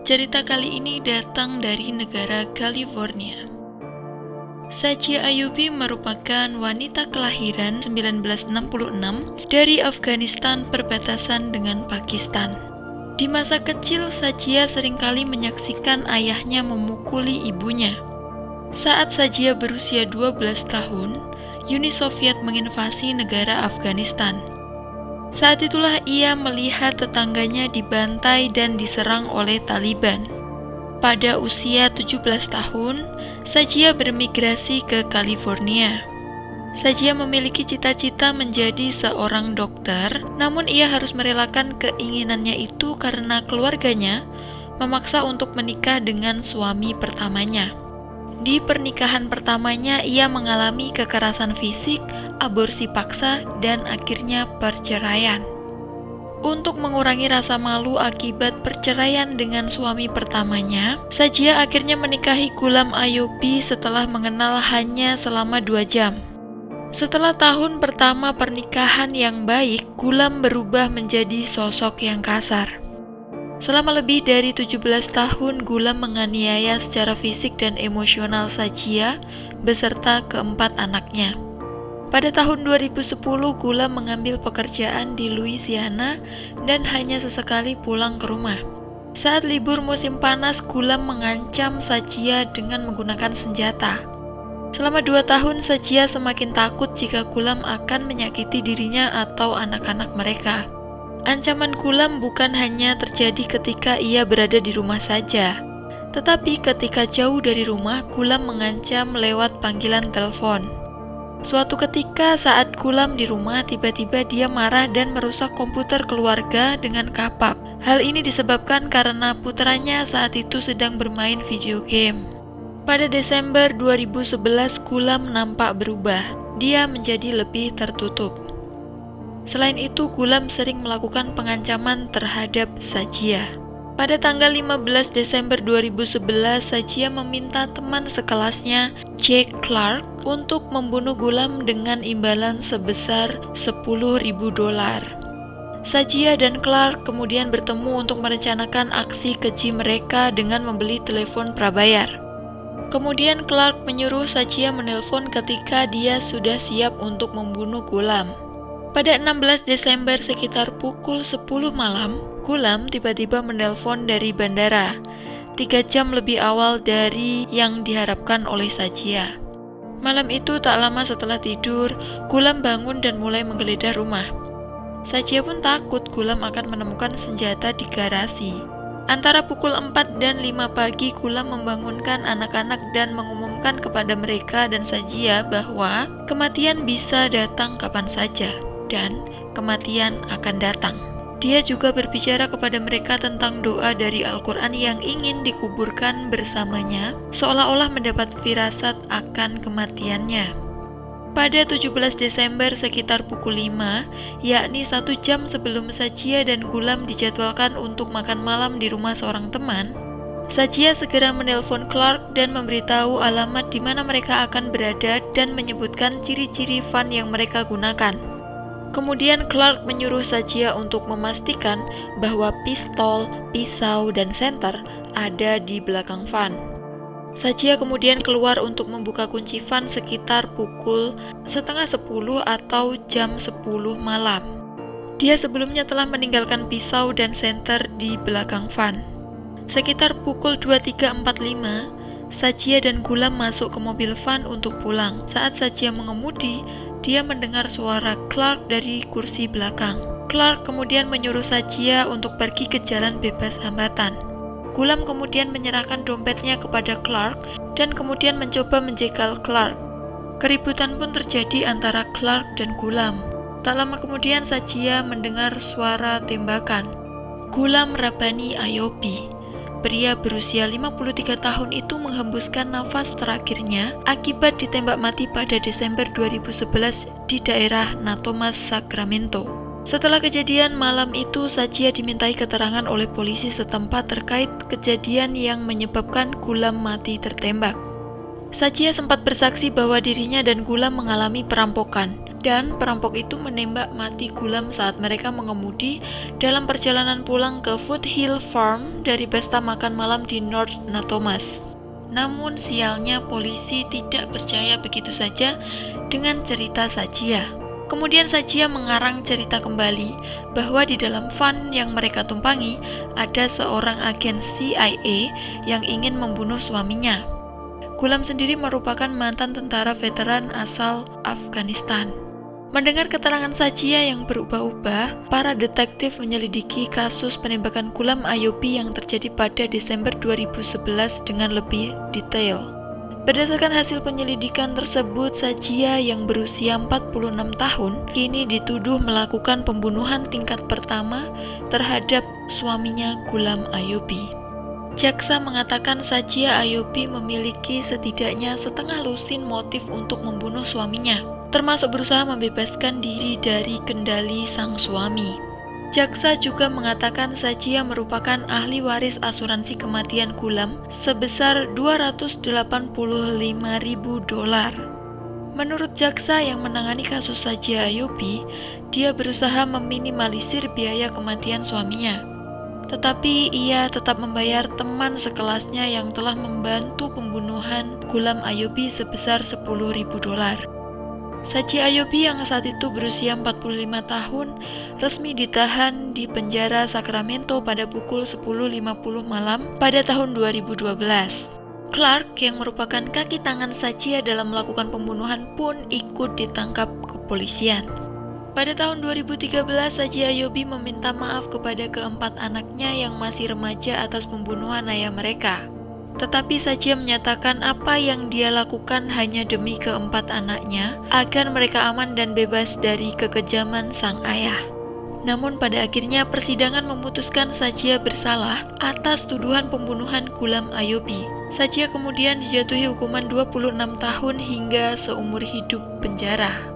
Cerita kali ini datang dari negara California. Sajia Ayyubi merupakan wanita kelahiran 1966 dari Afghanistan perbatasan dengan Pakistan. Di masa kecil, Sajia seringkali menyaksikan ayahnya memukuli ibunya. Saat Sajia berusia 12 tahun, Uni Soviet menginvasi negara Afghanistan. Saat itulah ia melihat tetangganya dibantai dan diserang oleh Taliban. Pada usia 17 tahun, Sajia bermigrasi ke California. Sajia memiliki cita-cita menjadi seorang dokter, namun ia harus merelakan keinginannya itu karena keluarganya memaksa untuk menikah dengan suami pertamanya. Di pernikahan pertamanya, ia mengalami kekerasan fisik, aborsi paksa, dan akhirnya perceraian. Untuk mengurangi rasa malu akibat perceraian dengan suami pertamanya, Sajia akhirnya menikahi Ghulam Ayyubi setelah mengenal hanya selama 2 jam. Setelah tahun pertama pernikahan yang baik, Ghulam berubah menjadi sosok yang kasar. Selama lebih dari 17 tahun, Ghulam menganiaya secara fisik dan emosional Sajia beserta keempat anaknya. Pada tahun 2010, Ghulam mengambil pekerjaan di Louisiana dan hanya sesekali pulang ke rumah. Saat libur musim panas, Ghulam mengancam Sajia dengan menggunakan senjata. Selama 2 tahun, Sajia semakin takut jika Ghulam akan menyakiti dirinya atau anak-anak mereka. Ancaman Ghulam bukan hanya terjadi ketika ia berada di rumah saja, tetapi ketika jauh dari rumah, Ghulam mengancam lewat panggilan telepon. Suatu ketika saat Ghulam di rumah, tiba-tiba dia marah dan merusak komputer keluarga dengan kapak. Hal ini disebabkan karena putranya saat itu sedang bermain video game. Pada Desember 2011, Ghulam nampak berubah. Dia menjadi lebih tertutup. Selain itu, Ghulam sering melakukan pengancaman terhadap Sajia. Pada tanggal 15 Desember 2011, Sajia meminta teman sekelasnya, Jack Clark, untuk membunuh Ghulam dengan imbalan sebesar $10.000. Sajia dan Clark kemudian bertemu untuk merencanakan aksi keji mereka dengan membeli telepon prabayar. Kemudian Clark menyuruh Sajia menelpon ketika dia sudah siap untuk membunuh Ghulam. Pada 16 Desember sekitar pukul 10 malam, Ghulam tiba-tiba menelpon dari bandara, 3 jam lebih awal dari yang diharapkan oleh Sajia. Malam itu tak lama setelah tidur, Ghulam bangun dan mulai menggeledah rumah. Sajia pun takut Ghulam akan menemukan senjata di garasi. Antara pukul 4 dan 5 pagi, Ghulam membangunkan anak-anak dan mengumumkan kepada mereka dan Sajia bahwa kematian bisa datang kapan saja, dan kematian akan datang. Dia juga berbicara kepada mereka tentang doa dari Al-Quran yang ingin dikuburkan bersamanya, seolah-olah mendapat firasat akan kematiannya. Pada 17 Desember sekitar pukul 5, yakni 1 jam sebelum Sajia dan Ghulam dijadwalkan untuk makan malam di rumah seorang teman, Sajia segera menelpon Clark dan memberitahu alamat di mana mereka akan berada dan menyebutkan ciri-ciri van yang mereka gunakan. Kemudian Clark menyuruh Sajia untuk memastikan bahwa pistol, pisau, dan senter ada di belakang van. Sajia kemudian keluar untuk membuka kunci van sekitar pukul 9:30 atau jam 10 malam. Dia sebelumnya telah meninggalkan pisau dan senter di belakang van. Sekitar pukul 23.45, Sajia dan Ghulam masuk ke mobil van untuk pulang. Saat Sajia mengemudi, dia mendengar suara Clark dari kursi belakang. Clark kemudian menyuruh Sajia untuk pergi ke jalan bebas hambatan. Ghulam kemudian menyerahkan dompetnya kepada Clark dan kemudian mencoba menjegal Clark. Keributan pun terjadi antara Clark dan Ghulam. Tak lama kemudian Sajia mendengar suara tembakan. Ghulam Rabbani Ayyubi, pria berusia 53 tahun itu menghembuskan nafas terakhirnya akibat ditembak mati pada Desember 2011 di daerah Natomas, Sacramento. Setelah kejadian malam itu, Sajia dimintai keterangan oleh polisi setempat terkait kejadian yang menyebabkan Ghulam mati tertembak. Sajia sempat bersaksi bahwa dirinya dan Ghulam mengalami perampokan. Dan perampok itu menembak mati Ghulam saat mereka mengemudi dalam perjalanan pulang ke Foothill Farm dari pesta makan malam di North Natomas. Namun sialnya polisi tidak percaya begitu saja dengan cerita Sajia. Kemudian Sajia mengarang cerita kembali bahwa di dalam van yang mereka tumpangi ada seorang agen CIA yang ingin membunuh suaminya. Ghulam sendiri merupakan mantan tentara veteran asal Afghanistan. Mendengar keterangan Sajia yang berubah-ubah, para detektif menyelidiki kasus penembakan Ghulam Ayyubi yang terjadi pada Desember 2011 dengan lebih detail. Berdasarkan hasil penyelidikan tersebut, Sajia yang berusia 46 tahun kini dituduh melakukan pembunuhan tingkat pertama terhadap suaminya Ghulam Ayyubi. Jaksa mengatakan Sajia Ayyubi memiliki setidaknya setengah lusin motif untuk membunuh suaminya, termasuk berusaha membebaskan diri dari kendali sang suami. Jaksa juga mengatakan Sajia merupakan ahli waris asuransi kematian Ghulam sebesar $285.000. Menurut jaksa yang menangani kasus Sajia Ayyubi, dia berusaha meminimalisir biaya kematian suaminya. Tetapi ia tetap membayar teman sekelasnya yang telah membantu pembunuhan Ghulam Ayyubi sebesar $10.000. Sajia Ayyubi yang saat itu berusia 45 tahun resmi ditahan di penjara Sacramento pada pukul 10.50 malam pada tahun 2012. Clark yang merupakan kaki tangan Sajia dalam melakukan pembunuhan pun ikut ditangkap kepolisian. Pada tahun 2013, Sajia Ayyubi meminta maaf kepada keempat anaknya yang masih remaja atas pembunuhan ayah mereka. Tetapi Sajia menyatakan apa yang dia lakukan hanya demi keempat anaknya, agar mereka aman dan bebas dari kekejaman sang ayah. Namun pada akhirnya persidangan memutuskan Sajia bersalah atas tuduhan pembunuhan Ghulam Ayyubi. Sajia kemudian dijatuhi hukuman 26 tahun hingga seumur hidup penjara.